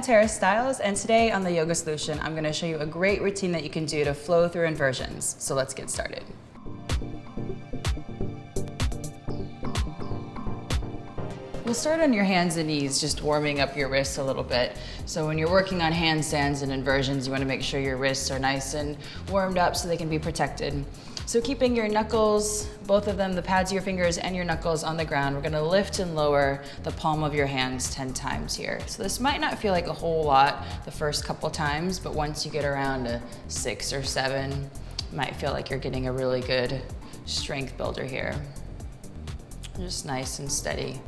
I'm Stiles, and today on the Yoga Solution, I'm going to show you a great routine that you can do to flow through inversions. So let's get started. We'll start on your hands and knees, just warming up your wrists a little bit. So when you're working on handstands and inversions, you want to make sure your wrists are nice and warmed up so they can be protected. So keeping your knuckles, both of them, the pads of your fingers and your knuckles on the ground, we're going to lift and lower the palm of your hands 10 times here. So this might not feel like a whole lot the first couple times, but once you get around to 6 or 7, you might feel like you're getting a really good strength builder here. Just nice and steady.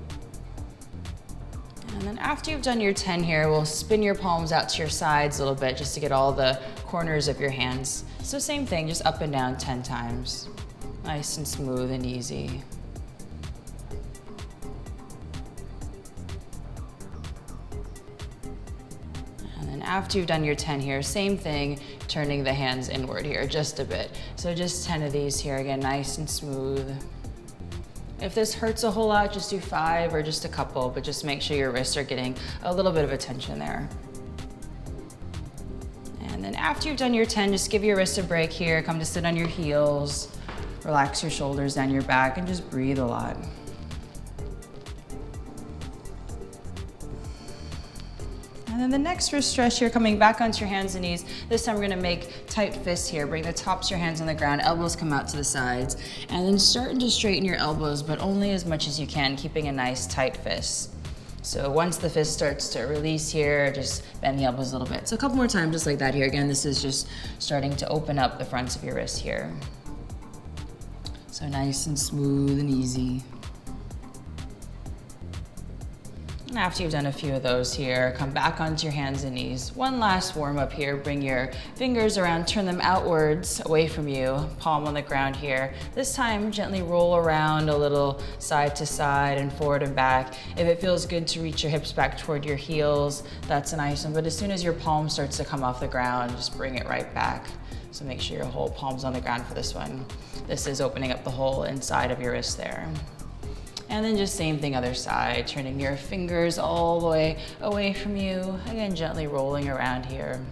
And then after you've done your 10 here, we'll spin your palms out to your sides a little bit just to get all the corners of your hands. So same thing, just up and down 10 times. Nice and smooth and easy. And then after you've done your 10 here, same thing, turning the hands inward here just a bit. So just 10 of these here, again, nice and smooth. If this hurts a whole lot, just do 5 or just a couple, but just make sure your wrists are getting a little bit of attention there. And then after you've done your 10, just give your wrist a break here. Come to sit on your heels, relax your shoulders down your back, and just breathe a lot. And then the next wrist stretch here, coming back onto your hands and knees. This time we're gonna make tight fists here. Bring the tops of your hands on the ground, elbows come out to the sides, and then starting to straighten your elbows, but only as much as you can, keeping a nice tight fist. So once the fist starts to release here, just bend the elbows a little bit. So a couple more times just like that here. Again, this is just starting to open up the fronts of your wrists here. So nice and smooth and easy. And after you've done a few of those here, come back onto your hands and knees. One last warm up here. Bring your fingers around, turn them outwards away from you, palm on the ground here. This time, gently roll around a little side to side and forward and back. If it feels good to reach your hips back toward your heels, that's a nice one. But as soon as your palm starts to come off the ground, just bring it right back. So make sure your whole palm's on the ground for this one. This is opening up the whole inside of your wrist there. And then just same thing other side, turning your fingers all the way away from you. Again, gently rolling around here.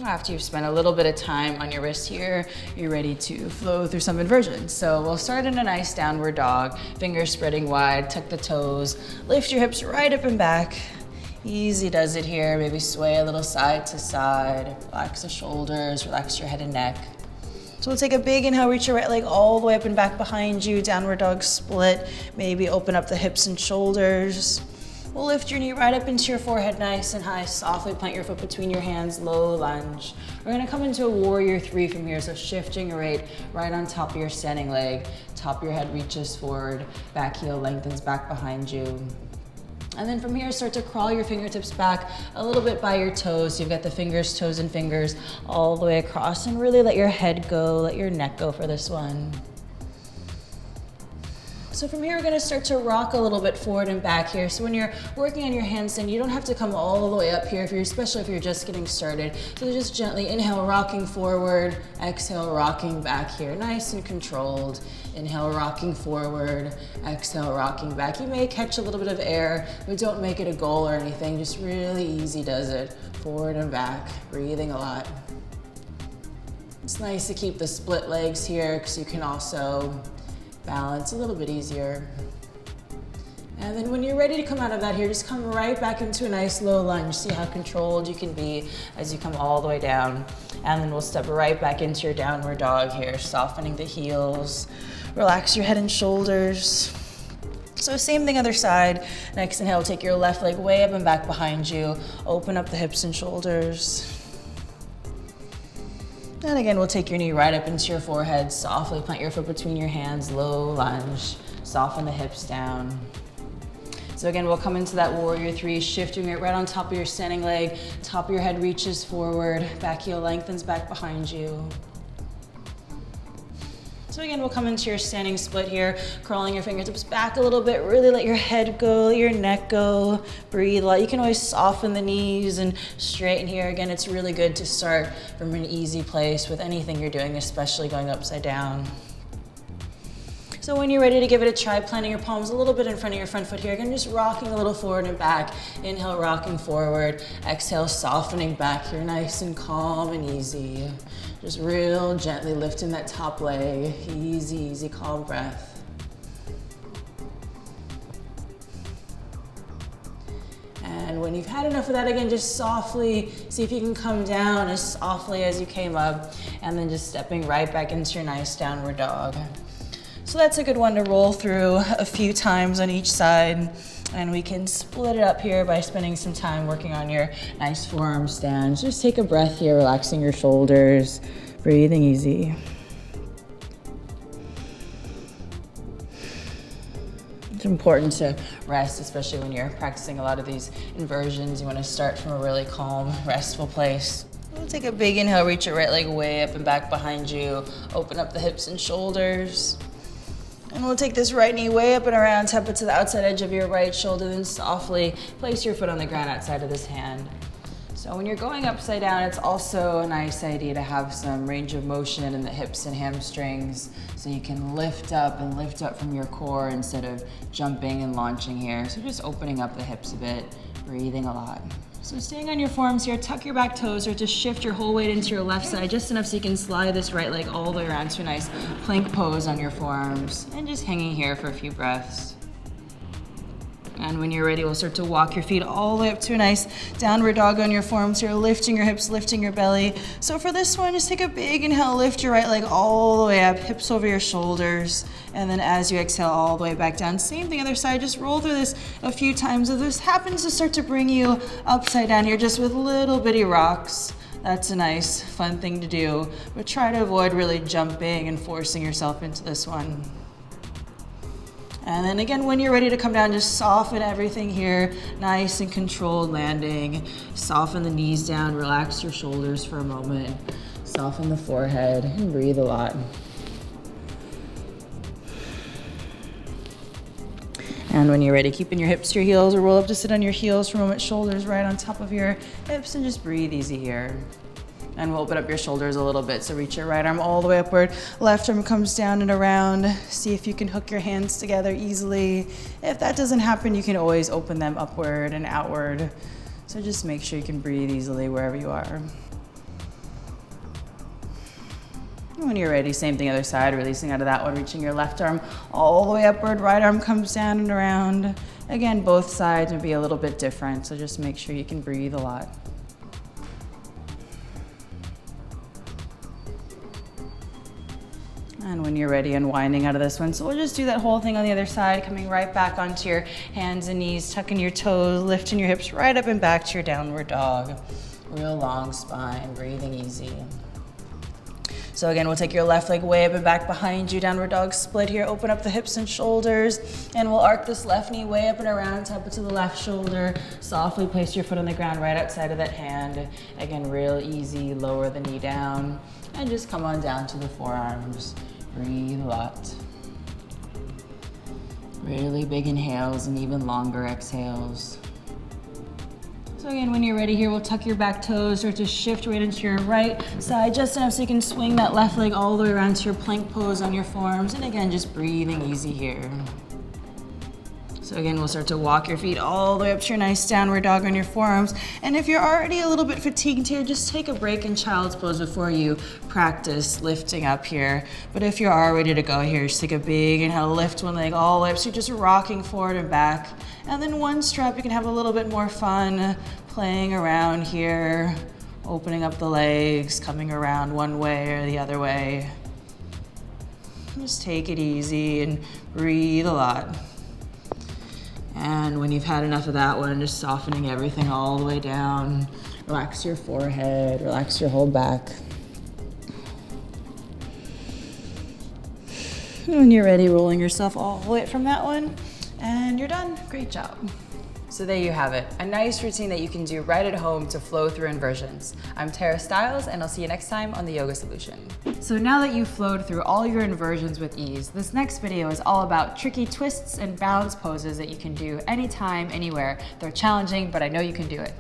After you've spent a little bit of time on your wrist here, you're ready to flow through some inversions. So we'll start in a nice downward dog, fingers spreading wide, tuck the toes, lift your hips right up and back. Easy does it here, maybe sway a little side to side, relax the shoulders, relax your head and neck. So we'll take a big inhale, reach your right leg all the way up and back behind you, downward dog split, maybe open up the hips and shoulders. We'll lift your knee right up into your forehead nice and high, softly plant your foot between your hands, low lunge. We're gonna come into a warrior 3 from here, so shifting your weight right on top of your standing leg, top of your head reaches forward, back heel lengthens back behind you. And then from here, start to crawl your fingertips back a little bit by your toes. So you've got the fingers, toes, and fingers all the way across, and really let your head go, let your neck go for this one. So from here, we're gonna start to rock a little bit forward and back here. So when you're working on your handstand, you don't have to come all the way up here, especially if you're just getting started. So just gently inhale, rocking forward, exhale, rocking back here. Nice and controlled. Inhale, rocking forward, exhale, rocking back. You may catch a little bit of air, but don't make it a goal or anything. Just really easy does it. Forward and back, breathing a lot. It's nice to keep the split legs here because you can also balance a little bit easier. And then when you're ready to come out of that here, just come right back into a nice low lunge. See how controlled you can be as you come all the way down. And then we'll step right back into your downward dog here, softening the heels. Relax your head and shoulders. So same thing other side. Next inhale, take your left leg way up and back behind you. Open up the hips and shoulders. And again, we'll take your knee right up into your forehead. Softly plant your foot between your hands, low lunge. Soften the hips down. So again, we'll come into that warrior 3, shifting it right on top of your standing leg. Top of your head reaches forward. Back heel lengthens back behind you. So again, we'll come into your standing split here, crawling your fingertips back a little bit. Really let your head go, let your neck go. Breathe a lot. You can always soften the knees and straighten here. Again, it's really good to start from an easy place with anything you're doing, especially going upside down. So when you're ready to give it a try, planting your palms a little bit in front of your front foot here. Again, just rocking a little forward and back. Inhale, rocking forward. Exhale, softening back here, nice and calm and easy. Just real gently lifting that top leg. Easy, easy, calm breath. And when you've had enough of that, again, just softly see if you can come down as softly as you came up, and then just stepping right back into your nice downward dog. So that's a good one to roll through a few times on each side. And we can split it up here by spending some time working on your nice forearm stand. Just take a breath here, relaxing your shoulders, breathing easy. It's important to rest, especially when you're practicing a lot of these inversions. You want to start from a really calm, restful place. We'll take a big inhale, reach your right leg way up and back behind you. Open up the hips and shoulders. And we'll take this right knee way up and around, tap it to the outside edge of your right shoulder, then softly place your foot on the ground outside of this hand. So when you're going upside down, it's also a nice idea to have some range of motion in the hips and hamstrings, so you can lift up from your core instead of jumping and launching here. So just opening up the hips a bit, breathing a lot. So staying on your forearms here, tuck your back toes or just shift your whole weight into your left side, just enough so you can slide this right leg all the way around to a nice plank pose on your forearms, and just hanging here for a few breaths. And when you're ready, we'll start to walk your feet all the way up to a nice downward dog on your forearms here, lifting your hips, lifting your belly. So for this one, just take a big inhale, lift your right leg all the way up, hips over your shoulders. And then as you exhale, all the way back down. Same thing, other side, just roll through this a few times. If this happens to start to bring you upside down here, just with little bitty rocks, that's a nice, fun thing to do. But try to avoid really jumping and forcing yourself into this one. And then again, when you're ready to come down, just soften everything here. Nice and controlled landing. Soften the knees down, relax your shoulders for a moment. Soften the forehead and breathe a lot. And when you're ready, keeping your hips to your heels or roll up to sit on your heels for a moment, shoulders right on top of your hips, and just breathe easy here. And we'll open up your shoulders a little bit. So reach your right arm all the way upward. Left arm comes down and around. See if you can hook your hands together easily. If that doesn't happen, you can always open them upward and outward. So just make sure you can breathe easily wherever you are. And when you're ready, same thing other side, releasing out of that one, reaching your left arm all the way upward. Right arm comes down and around. Again, both sides will be a little bit different. So just make sure you can breathe a lot. And when you're ready, unwinding out of this one. So we'll just do that whole thing on the other side, coming right back onto your hands and knees, tucking your toes, lifting your hips right up and back to your downward dog. Real long spine, breathing easy. So again, we'll take your left leg way up and back behind you, downward dog split here, open up the hips and shoulders, and we'll arc this left knee way up and around, tap it to the left shoulder, softly place your foot on the ground right outside of that hand. Again, real easy, lower the knee down, and just come on down to the forearms. Breathe a lot. Really big inhales and even longer exhales. So again, when you're ready here, we'll tuck your back toes or just shift right into your right side, just enough so you can swing that left leg all the way around to your plank pose on your forearms. And again, just breathing easy here. So again, we'll start to walk your feet all the way up to your nice downward dog on your forearms. And if you're already a little bit fatigued here, just take a break in child's pose before you practice lifting up here. But if you are ready to go here, just take a big inhale, lift one leg all the way up. So you're just rocking forward and back. And then one strap, you can have a little bit more fun playing around here, opening up the legs, coming around one way or the other way. Just take it easy and breathe a lot. And when you've had enough of that one, just softening everything all the way down. Relax your forehead, relax your whole back. And when you're ready, rolling yourself all the way from that one, and you're done. Great job. So there you have it, a nice routine that you can do right at home to flow through inversions. I'm Stiles, and I'll see you next time on The Yoga Solution. So now that you've flowed through all your inversions with ease, this next video is all about tricky twists and balance poses that you can do anytime, anywhere. They're challenging, but I know you can do it.